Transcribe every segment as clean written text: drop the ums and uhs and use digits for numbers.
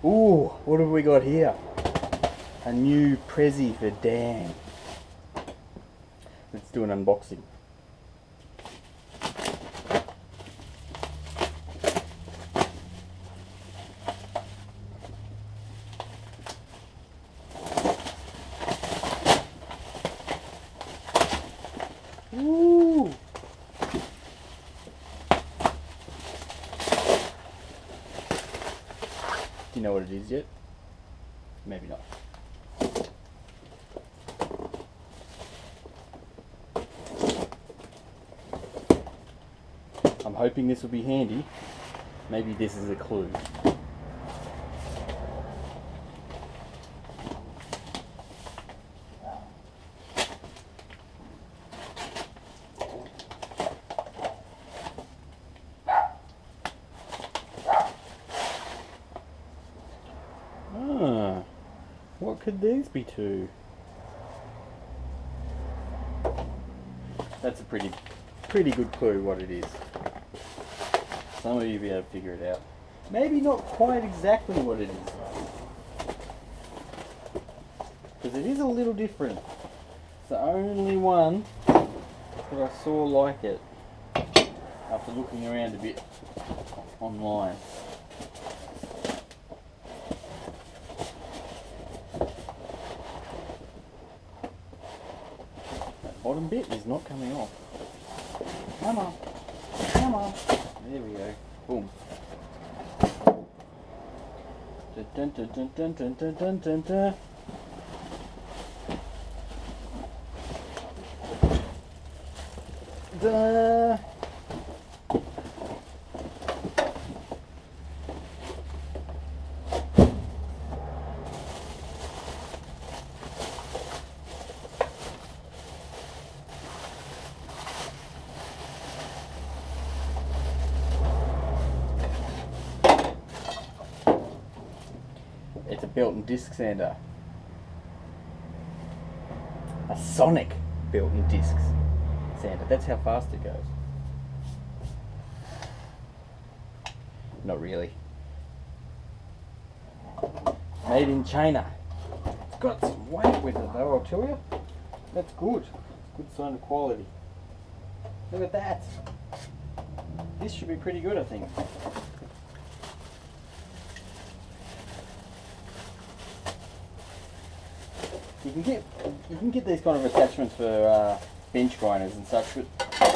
Ooh, what have we got here? A new Prezi for Dan. Let's do an unboxing. Ooh. Do you know what it is yet? Maybe not. I'm hoping this will be handy. Maybe this is a clue. Ah, what could these be to? That's a pretty good clue what it is. Some of you will be able to figure it out. Maybe not quite exactly what it is, because it is a little different. It's the only one that I saw like it after looking around a bit online. That bottom bit is not coming off. Come on, come on. There we go. Boom. Dun, dun, dun, dun, dun, dun, dun, dun, dun. Duh. It's a belt and disc sander. A sonic belt and disc sander. That's how fast it goes. Not really. Made in China. It's got some weight with it though, I'll tell you. That's good. It's a good sign of quality. Look at that. This should be pretty good, I think. You can get these kind of attachments for bench grinders and such, but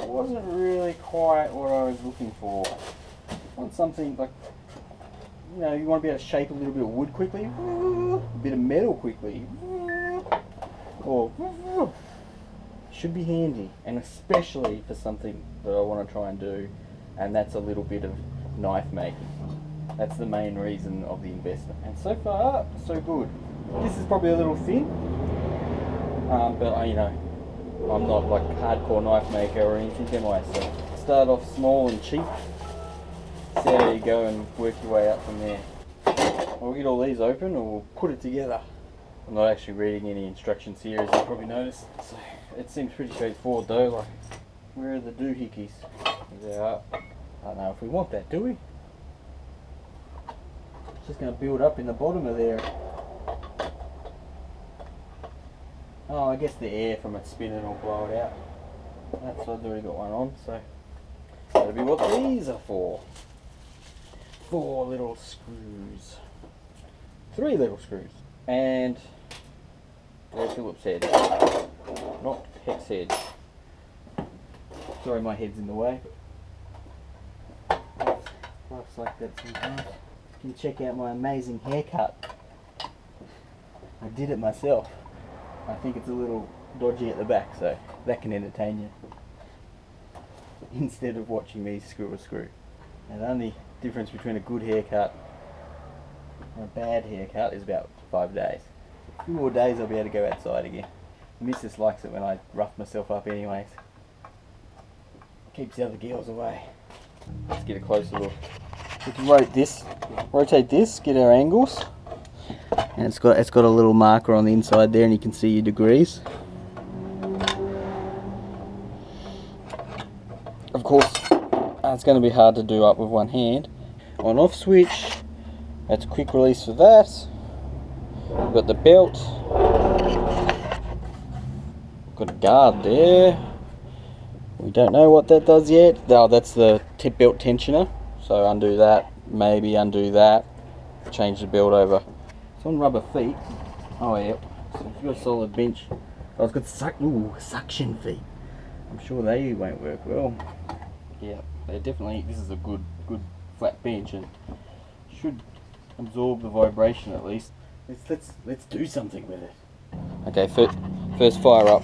it wasn't really quite what I was looking for. I want something like, you know, you want to be able to shape a little bit of wood quickly, a bit of metal quickly, or should be handy, and especially for something that I want to try and do, and that's a little bit of knife making. That's the main reason of the investment, and so far so good. This is probably a little thin, but you know, I'm not like a hardcore knife maker or anything anyway, so start off small and cheap, see how you go and work your way up from there. We'll get all these open and we'll put it together. I'm not actually reading any instructions here, as you probably noticed, so it seems pretty straightforward though. Like, where are the doohickeys? There they are. I don't know if we want that, do we? It's just going to build up in the bottom of there. Oh, I guess the air from it spinning will blow it out. That's I've already got one on, so that'll be what these are for. 4 little screws. 3 little screws. And there's Philip's head. Not Heck's head. Sorry my head's in the way. Life's like that sometimes. You can check out my amazing haircut. I did it myself. I think it's a little dodgy at the back, so that can entertain you instead of watching me screw a screw. And the only difference between a good haircut and a bad haircut is about 5 days. A few more days I'll be able to go outside again. The missus likes it when I rough myself up anyways. Keeps the other girls away. Let's get a closer look. We can rotate this, get our angles. And it's got a little marker on the inside there, and you can see your degrees. Of course, it's going to be hard to do up with one hand. On off switch, That's a quick release for that. We've got the belt. Got a guard there. We don't know what that does yet. Oh, that's the tip belt tensioner. So undo that, maybe undo that, change the belt over. It's on rubber feet. Oh yeah, so if you've got a solid bench. Oh, it's got suction feet. I'm sure they won't work well. Yeah, they definitely, this is a good flat bench and should absorb the vibration at least. Let's do something with it. Okay, first fire up.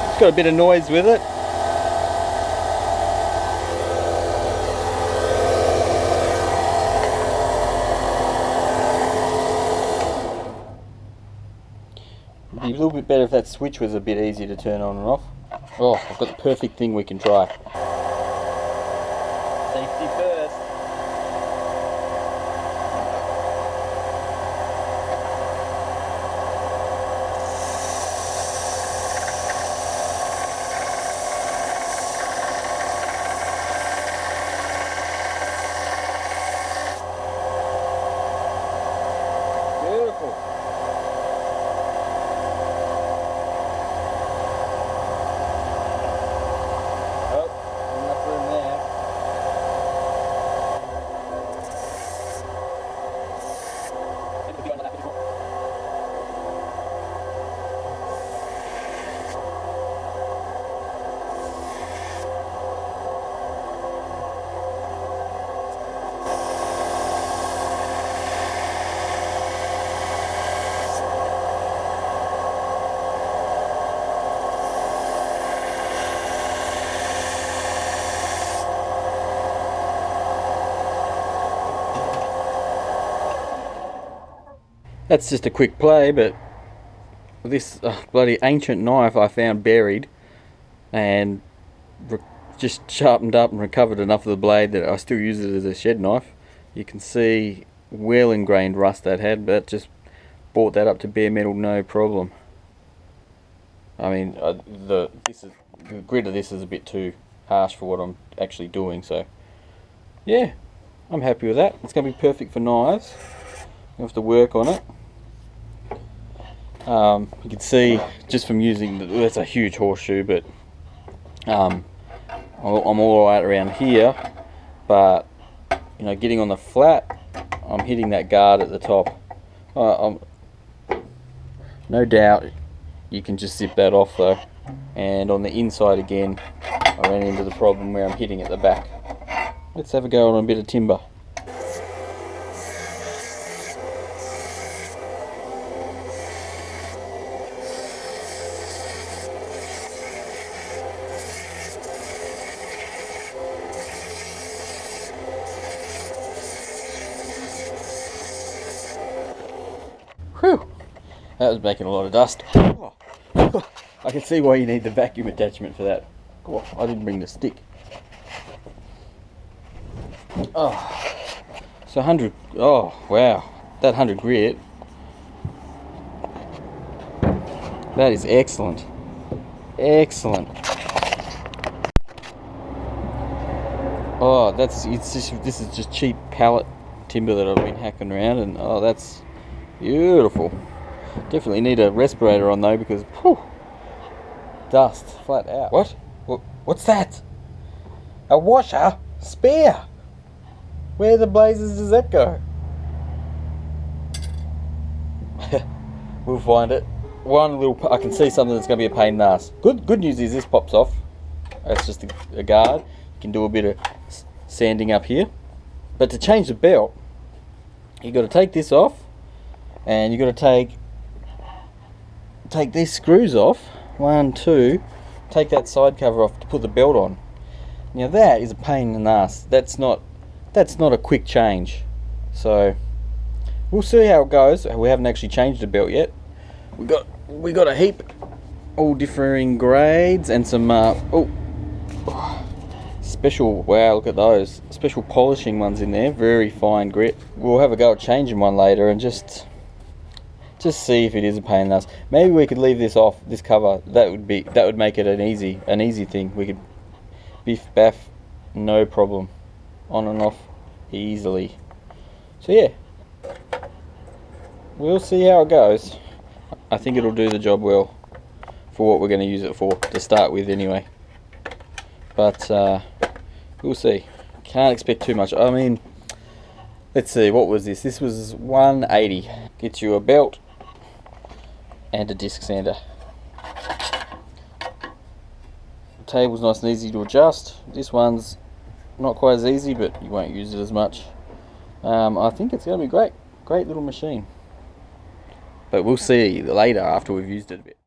It's got a bit of noise with it. It'd be a little bit better if that switch was a bit easier to turn on and off. Oh, I've got the perfect thing we can try. Safety first. Beautiful. That's just a quick play, but this bloody ancient knife I found buried and just sharpened up and recovered enough of the blade that I still use it as a shed knife. You can see well ingrained rust that had, but just brought that up to bare metal no problem. I mean, the grit of this is a bit too harsh for what I'm actually doing, so yeah, I'm happy with that. It's going to be perfect for knives. I have to work on it. You can see just from using that's a huge horseshoe, but I'm all right around here, but you know, getting on the flat, I'm hitting that guard at the top. No doubt you can just zip that off though, and on the inside again I ran into the problem where I'm hitting at the back. Let's have a go on a bit of timber. Whew, that was making a lot of dust. Oh. I can see why you need the vacuum attachment for that. Oh, I didn't bring the stick. Oh, so 100, oh wow, that 100 grit, that is excellent. Excellent. Oh, this is just cheap pallet timber that I've been hacking around, and oh, that's beautiful. Definitely need a respirator on though, because whew, dust flat out. What's that? A washer? Spare? Where the blazes does that go? We'll find it. I can see something that's going to be a pain in the ass. Good news is this pops off. That's just a guard. You can do a bit of sanding up here. But to change the belt, you got to take this off, and you got to take these screws off. 1, 2. Take that side cover off to put the belt on. Now that is a pain in the ass. That's not a quick change. So we'll see how it goes. We haven't actually changed the belt yet. We got a heap, all differing grades, and some special. Wow, look at those special polishing ones in there. Very fine grit. We'll have a go at changing one later and just just see if it is a pain in the ass. Maybe we could leave this off, this cover. That would make it an easy thing. We could biff baff, no problem, on and off easily. So yeah, we'll see how it goes. I think it'll do the job well for what we're going to use it for to start with anyway. But we'll see. Can't expect too much. I mean, let's see, what was this? This was $180. Gets you a belt and a disc sander. The table's nice and easy to adjust. This one's not quite as easy, but you won't use it as much. I think it's going to be great. Great little machine. But we'll see later after we've used it a bit.